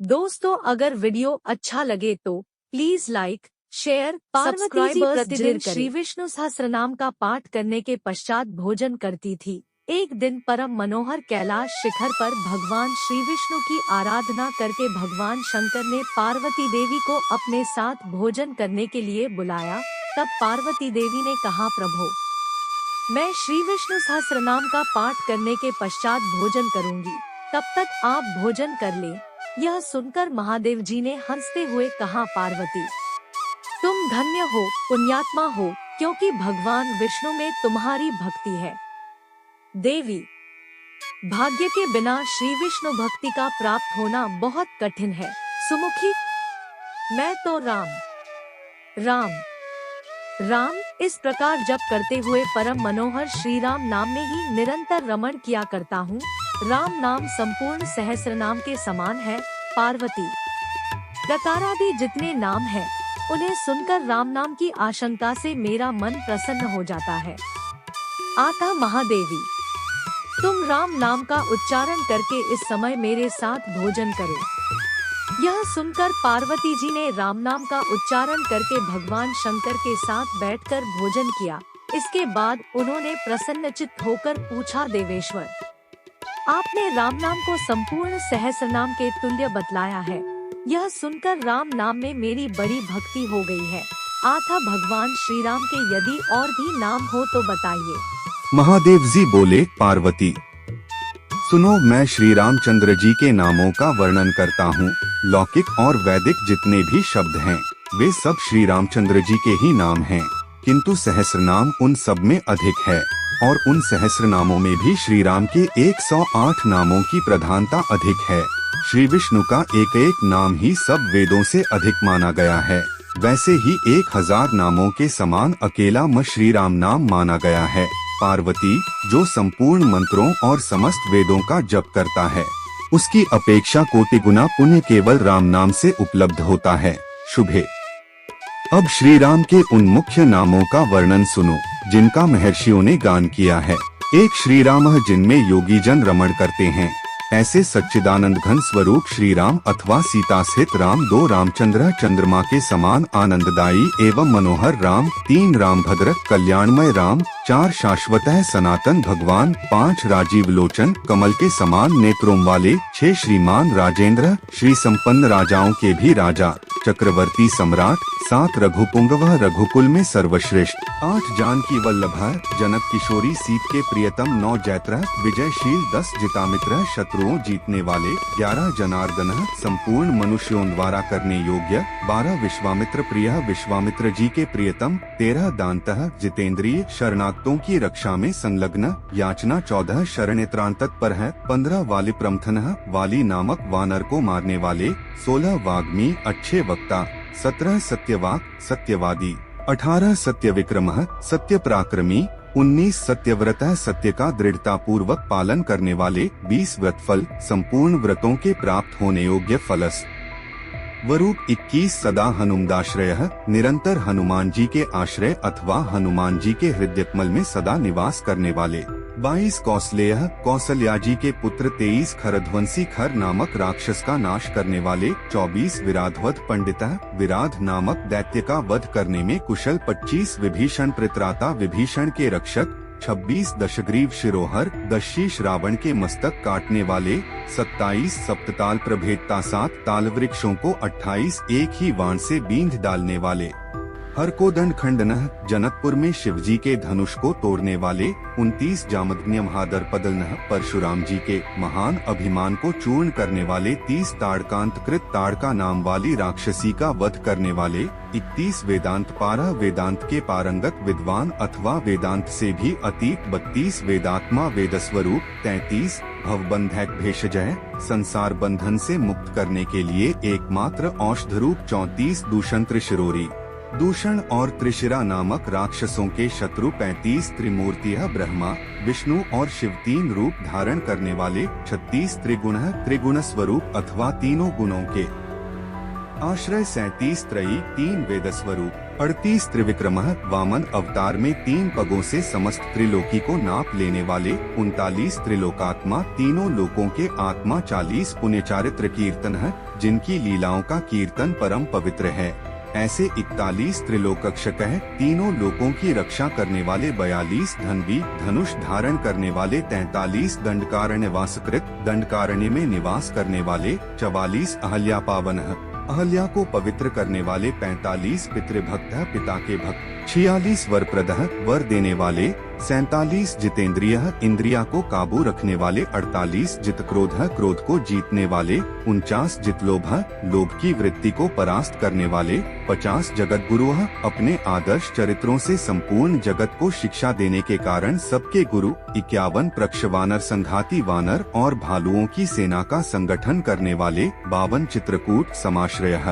दोस्तों, अगर वीडियो अच्छा लगे तो प्लीज लाइक, शेयर, पार्वती प्रतिदिन श्री विष्णु सहस्रनाम का पाठ करने के पश्चात भोजन करती थी। एक दिन परम मनोहर कैलाश शिखर पर भगवान श्री विष्णु की आराधना करके भगवान शंकर ने पार्वती देवी को अपने साथ भोजन करने के लिए बुलाया। तब पार्वती देवी ने कहा, प्रभु, मैं श्री विष्णु सहस्रनाम का पाठ करने के पश्चात भोजन करूंगी, तब तक आप भोजन कर ले। यह सुनकर महादेव जी ने हंसते हुए कहा, पार्वती, तुम धन्य हो, पुण्यात्मा हो, क्योंकि भगवान विष्णु में तुम्हारी भक्ति है। देवी, भाग्य के बिना श्री विष्णु भक्ति का प्राप्त होना बहुत कठिन है। सुमुखी, मैं तो राम राम राम इस प्रकार जप करते हुए परम मनोहर श्री राम नाम में ही निरंतर रमण किया करता हूँ। राम नाम संपूर्ण सहस्र नाम के समान है। पार्वती, प्रकारादि जितने नाम हैं, उन्हें सुनकर राम नाम की आशंका से मेरा मन प्रसन्न हो जाता है। आता महादेवी, तुम राम नाम का उच्चारण करके इस समय मेरे साथ भोजन करो। यह सुनकर पार्वती जी ने राम नाम का उच्चारण करके भगवान शंकर के साथ बैठकर भोजन किया। इसके बाद उन्होंने प्रसन्नचित्त होकर पूछा, देवेश्वर, आपने राम नाम को संपूर्ण सहस्र नाम के तुल्य बतलाया है। यह सुनकर राम नाम में मेरी बड़ी भक्ति हो गई है। आथा भगवान श्री राम के यदि और भी नाम हो तो बताइए। महादेव जी बोले, पार्वती, सुनो, मैं श्री रामचंद्र जी के नामों का वर्णन करता हूँ। लौकिक और वैदिक जितने भी शब्द हैं, वे सब श्री रामचंद्र जी के ही नाम हैं, किंतु सहस्र नाम उन सब में अधिक है, और उन सहस्र नामों में भी श्री राम के 108 नामों की प्रधानता अधिक है। श्री विष्णु का एक एक नाम ही सब वेदों से अधिक माना गया है। वैसे ही 1000 नामों के समान अकेला म श्री राम नाम माना गया है। पार्वती, जो संपूर्ण मंत्रों और समस्त वेदों का जप करता है, उसकी अपेक्षा कोटि गुना पुण्य केवल राम नाम से उपलब्ध होता है। शुभे। अब श्री राम के उन मुख्य नामों का वर्णन सुनो, जिनका महर्षियों ने गान किया है। एक श्री राम, जिनमें योगी जन रमण करते हैं, ऐसे सच्चिदानंद घन स्वरूप श्री राम अथवा सीता स्थित राम। 2 रामचंद्र, चंद्रमा के समान आनंददायी एवं मनोहर राम। 3 रामभद्र, कल्याणमय राम। 4 शाश्वत सनातन भगवान। 5 राजीव लोचन, कमल के समान नेत्रों वाले। 6 श्रीमान राजेंद्र, श्री संपन्न राजाओं के भी राजा, चक्रवर्ती सम्राट। 7 रघुपुंगव, रघुकुल में सर्वश्रेष्ठ। 8 जानकी वल्लभ, जनक किशोरी सीत के प्रियतम। 9 जैत्र, विजयशील। 10 जितामित्र, शत्रुओं जीतने वाले। 11 जनार्दन, संपूर्ण मनुष्यों द्वारा करने योग्य। 12 विश्वामित्र प्रिय, विश्वामित्र जी के प्रियतम। 13 दांतः, जितेंद्रिय, शरणागतों की रक्षा में संलग्न। याचना। 14 शरणेत्राण तत्पर है। 15 वाली प्रमथन, वाली नामक वानर को मारने वाले। 16 वाग्मी, अच्छे वक्ता। 17 सत्यवाक, सत्यवादी। 18 सत्य विक्रम, सत्य पराक्रमी। 19 सत्यव्रत, सत्य का दृढ़ता पूर्वक पालन करने वाले। 20 व्रतफल, संपूर्ण व्रतों के प्राप्त होने योग्य फलस वरूप। 21 सदा हनुमदाश्रय, निरंतर हनुमान जी के आश्रय अथवा हनुमान जी के हृदय कमल में सदा निवास करने वाले। 22 कौसलेय, कौसल्या जी के पुत्र। 23 खरध्वंसी, खर नामक राक्षस का नाश करने वाले। 24 विराधवध पंडित, विराध नामक दैत्य का वध करने में कुशल। 25 विभीषण पित्राता, विभीषण के रक्षक। 26 दशग्रीव शिरोहर, दशीष रावण के मस्तक काटने वाले। 27 सप्तताल प्रभेदता, 7 ताल वृक्षों को। 28 एक ही बाण से बींध डालने वाले। हर को दंड खंडन, जनकपुर में शिवजी के धनुष को तोड़ने वाले। 29 जामदग्नि महादर्पदलन, परशुराम जी के महान अभिमान को चूर्ण करने वाले। 30 ताड़कांत कृत, ताड़का नाम वाली राक्षसी का वध करने वाले। 31 वेदांत पारा, वेदांत के पारंगत विद्वान अथवा वेदांत से भी अतीत। 32 वेदात्मा, वेद स्वरूप। 33 भवबंधक भेषजय, संसार बंधन से मुक्त करने के लिए एकमात्र औषध रूप। 34 दूषण त्रिशिरोरी, दूषण और त्रिशिरा नामक राक्षसों के शत्रु। 35 त्रिमूर्तिः, ब्रह्मा विष्णु और शिव 3 रूप धारण करने वाले। 36 त्रिगुण, त्रिगुण स्वरूप अथवा तीनों गुणों के आश्रय। 37 त्रयी, 3 वेद स्वरूप। 38 त्रिविक्रम, वामन अवतार में 3 पगों से समस्त त्रिलोकी को नाप लेने वाले। 39 त्रिलोकात्मा, तीनों लोकों के आत्मा। 40 पुण्य चारित्र कीर्तन, जिनकी लीलाओं का कीर्तन परम पवित्र है। ऐसे 41 त्रिलोकक्षक हैं, तीनों लोकों की रक्षा करने वाले 42 धनवी, धनुष धारण करने वाले 43 दंडकारण्य वासकृत, दंडकारण्य में निवास करने वाले 44 अहल्या पावन, अहल्या को पवित्र करने वाले 45 पितृभक्त, पिता के भक्त, 46 वरप्रद, वर देने वाले, 47 जितेंद्रिय, इंद्रिया को काबू रखने वाले, 48 जितक्रोध, क्रोध को जीतने वाले, 49 जितलोभ, लोभ की वृत्ति को परास्त करने वाले, 50 जगत गुरु, अपने आदर्श चरित्रों से संपूर्ण जगत को शिक्षा देने के कारण सबके गुरु, 51 प्रक्ष वानर, संघाती वानर और भालुओं की सेना का संगठन करने वाले, 52 चित्रकूट समाश्रय,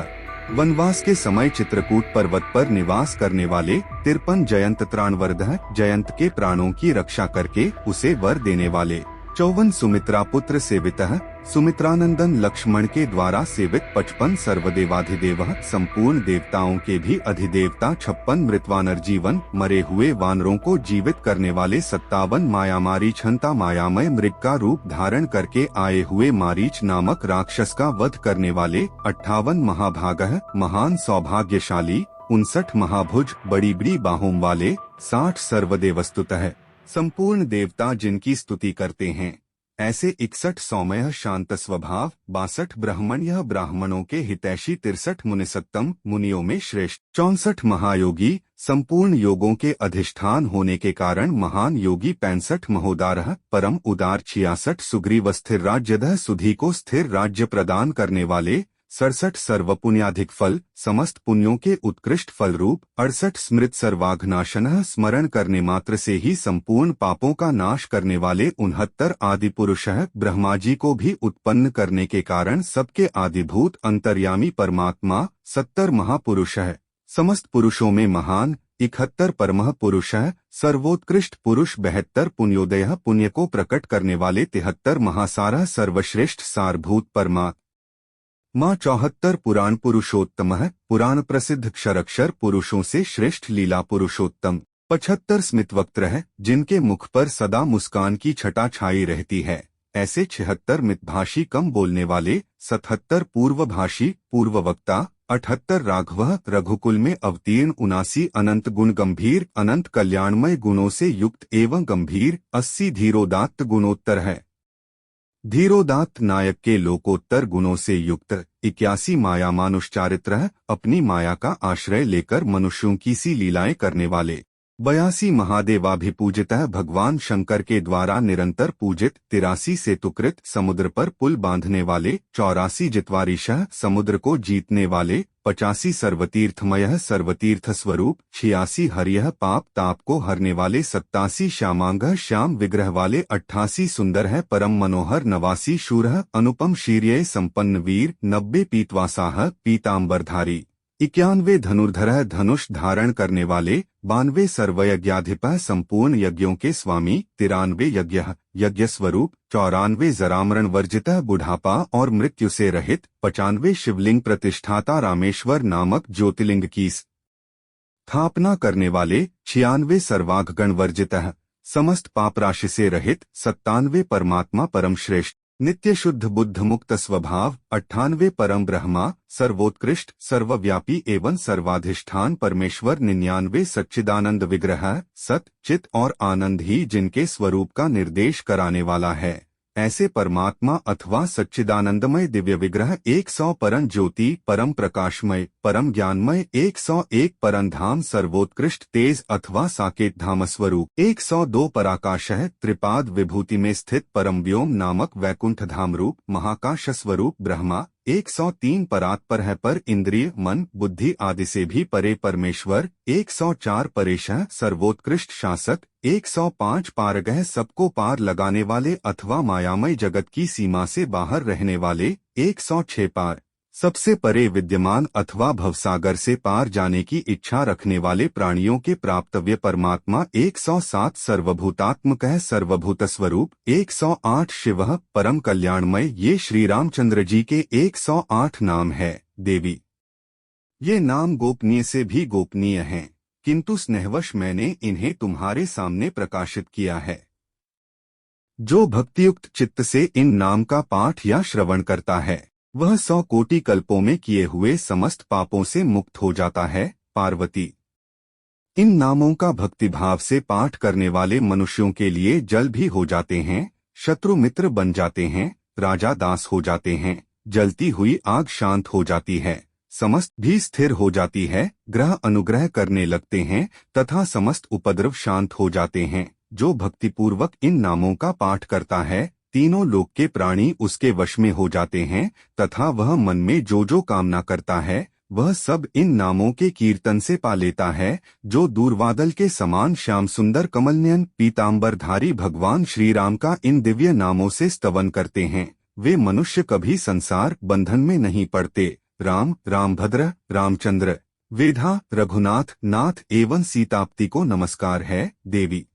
वनवास के समय चित्रकूट पर्वत पर निवास करने वाले, 53 जयंत त्राणवर्धक, जयंत के प्राणों की रक्षा करके उसे वर देने वाले, 54 सुमित्रा पुत्र सेवित, सुमित्रानंदन लक्ष्मण के द्वारा सेवित, 55 सर्वदेवाधिदेव, संपूर्ण देवताओं के भी अधिदेवता, 56 मृतवानर, जीवन मरे हुए वानरों को जीवित करने वाले, 57 माया मारीच, हंता मायामय मृग का रूप धारण करके आए हुए मारीच नामक राक्षस का वध करने वाले, 58 महाभाग, महान सौभाग्यशाली, 59 महाभुज, बड़ी बड़ी बाहों वाले, 60 सर्वदेवस्तुतः, संपूर्ण देवता जिनकी स्तुति करते हैं। ऐसे 61 सौम्य शांत स्वभाव, 62 ब्राह्मण्य, ब्राह्मणों के हितैषी, 63 मुनिसत्तम, मुनियों में श्रेष्ठ, 64 महायोगी, संपूर्ण योगों के अधिष्ठान होने के कारण महान योगी, 65 महोदार, परम उदार, 66 सुग्रीव, स्थिर राज्यधः, सुधी को स्थिर राज्य प्रदान करने वाले, 67 सर्व पुण्याधिक फल, समस्त पुण्यों के उत्कृष्ट फल रूप, 68 स्मृत सर्वाघनाशन, स्मरण करने मात्र से ही संपूर्ण पापों का नाश करने वाले, 69 आदि पुरुष, ब्रह्मा जी को भी उत्पन्न करने के कारण सबके आदिभूत अंतर्यामी परमात्मा, 70 महापुरुष है, समस्त पुरुषों में महान, 71 परमः पुरुष है, सर्वोत्कृष्ट पुरुष, 72 पुण्योदय, पुण्य को प्रकट करने वाले, 73 महासारः, सर्वश्रेष्ठ सारभूत परमात्मा, 74 पुराण पुरुषोत्तम है, पुराण प्रसिद्ध क्षरक्षर पुरुषों से श्रेष्ठ लीला पुरुषोत्तम, 75 स्मितवक्त्र है, जिनके मुख पर सदा मुस्कान की छटा छाई रहती है। ऐसे 76 मितभाषी, कम बोलने वाले, 77 पूर्वभाषी, पूर्ववक्ता, 78 राघव, रघुकुल में अवतीर्ण, 79 अनंत गुण गंभीर, अनंत कल्याणमय गुणों से युक्त एवं गंभीर, 80 धीरोदात्त गुणोत्तर है, धीरोदात्त नायक के लोकोत्तर गुणों से युक्त, 81 माया मानुष चारित्र है, अपनी माया का आश्रय लेकर मनुष्यों की सी लीलाएं करने वाले, 82 महादेवाभिपूजित है, भगवान शंकर के द्वारा निरंतर पूजित, 83 सेतुकृत, समुद्र पर पुल बांधने वाले, 84 जितवारीश, समुद्र को जीतने वाले, 85 सर्वतीर्थमय, सर्वतीर्थ स्वरूप, 86 हरियः, पाप ताप को हरने वाले, 87 श्यामांग, श्याम विग्रह वाले, 88 सुंदर है, परम मनोहर, 89 शूर, अनुपम शीर्य संपन्न वीर, 90 पीतवासाह, पीतांबरधारी, 91 धनुर्धर, धनुष धारण करने वाले, 92 सर्वयज्ञाधिप, संपूर्ण यज्ञों के स्वामी, 93 यज्ञ यज्ञ स्वरूप, 94 जरामरण वर्जित, बुढ़ापा और मृत्यु से रहित, 95 शिवलिंग प्रतिष्ठाता, रामेश्वर नामक ज्योतिर्लिंग की स्थापना करने वाले, 96 सर्वाघगण वर्जित, समस्त पाप राशि से रहित, 97 परमात्मा परम श्रेष्ठ, नित्य शुद्ध बुद्ध मुक्त स्वभाव, 98 परम ब्रह्मा, सर्वोत्कृष्ट, सर्वव्यापी एवं सर्वाधिष्ठान परमेश्वर, 99 सच्चिदानंद विग्रह, सत चित और आनंद ही जिनके स्वरूप का निर्देश कराने वाला है। ऐसे परमात्मा अथवा सच्चिदानंदमय दिव्य विग्रह, 100 परम ज्योति, परम प्रकाशमय, परम ज्ञानमय, 101 परम धाम, सर्वोत्कृष्ट तेज अथवा साकेत धाम स्वरूप, 102 पराकाश है, त्रिपाद विभूति में स्थित परम व्योम नामक वैकुंठ धाम रूप, महाकाश स्वरूप ब्रह्मा, 103 परात्पर है, पर इंद्रिय मन बुद्धि आदि से भी परे परमेश्वर, 104 परेश है, सर्वोत्कृष्ट शासक, 105 पारगह, सबको पार लगाने वाले अथवा मायामय जगत की सीमा से बाहर रहने वाले, 106 पार, सबसे परे विद्यमान अथवा भवसागर से पार जाने की इच्छा रखने वाले प्राणियों के प्राप्तव्य परमात्मा, 107 सर्वभूतात्मक है, सर्वभूत स्वरूप, 108 शिव परम कल्याणमय। ये श्री रामचंद्र जी के 108 नाम है। देवी, ये नाम गोपनीय से भी गोपनीय हैं, किंतु स्नेहवश मैंने इन्हें तुम्हारे सामने प्रकाशित किया है। जो भक्तियुक्त चित्त से इन नाम का पाठ या श्रवण करता है वह 100 कोटि कल्पों में किए हुए समस्त पापों से मुक्त हो जाता है। पार्वती। इन नामों का भक्तिभाव से पाठ करने वाले मनुष्यों के लिए जल भी हो जाते हैं, शत्रु मित्र बन जाते हैं, राजा दास हो जाते हैं, जलती हुई आग शांत हो जाती है, समस्त भी स्थिर हो जाती है, ग्रह अनुग्रह करने लगते हैं तथा समस्त उपद्रव शांत हो जाते हैं। जो भक्तिपूर्वक इन नामों का पाठ करता है, तीनों लोक के प्राणी उसके वश में हो जाते हैं तथा वह मन में जो जो कामना करता है वह सब इन नामों के कीर्तन से पा लेता है। जो दूरबादल के समान श्याम सुंदर कमलनयन पीतांबरधारी भगवान श्री राम का इन दिव्य नामों से स्तवन करते हैं, वे मनुष्य कभी संसार बंधन में नहीं पड़ते। राम, रामभद्र, रामचंद्र, वेधा, रघुनाथ, नाथ एवं सीताप्ति को नमस्कार है। देवी।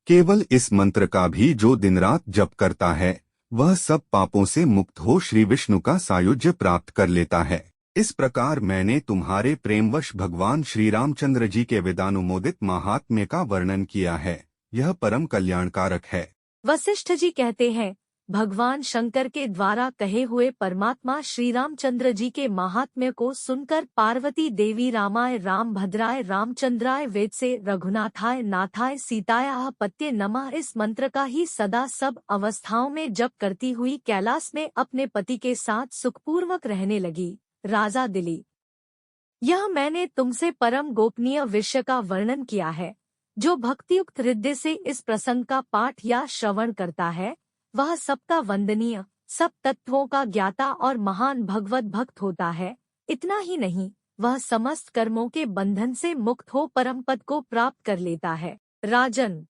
केवल इस मंत्र का भी जो दिन रात जप करता है, वह सब पापों से मुक्त हो श्री विष्णु का सायुज्य प्राप्त कर लेता है। इस प्रकार मैंने तुम्हारे प्रेमवश भगवान श्री रामचंद्र जी के वेदानुमोदित महात्म्य का वर्णन किया है। यह परम कल्याणकारक है। वशिष्ठ जी कहते हैं, भगवान शंकर के द्वारा कहे हुए परमात्मा श्री रामचंद्र जी के महात्म्य को सुनकर पार्वती देवी रामाय रामभद्राय रामचंद्राय वेद से रघुनाथाय नाथाय सीताया पत्ये नमः इस मंत्र का ही सदा सब अवस्थाओं में जप करती हुई कैलाश में अपने पति के साथ सुखपूर्वक रहने लगी। राजा दिली। यह मैंने तुमसे परम गोपनीय विषय का वर्णन किया है। जो भक्तियुक्त हृदय से इस प्रसंग का पाठ या श्रवण करता है, वह सबका वंदनीय, सब तत्वों का ज्ञाता और महान भगवत भक्त होता है। इतना ही नहीं, वह समस्त कर्मों के बंधन से मुक्त हो परम पद को प्राप्त कर लेता है। राजन,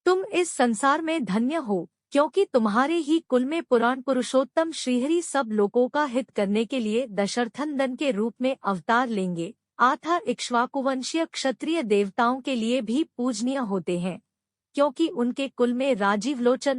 तुम इस संसार में धन्य हो, क्योंकि तुम्हारे ही कुल में पुराण पुरुषोत्तम श्रीहरि सब लोगों का हित करने के लिए दशरथनंदन के रूप में अवतार लेंगे। आथा इक्ष्वाकुवंशीय क्षत्रिय देवताओं के लिए भी पूजनीय होते हैं, क्योंकि उनके कुल में राजीव लोचन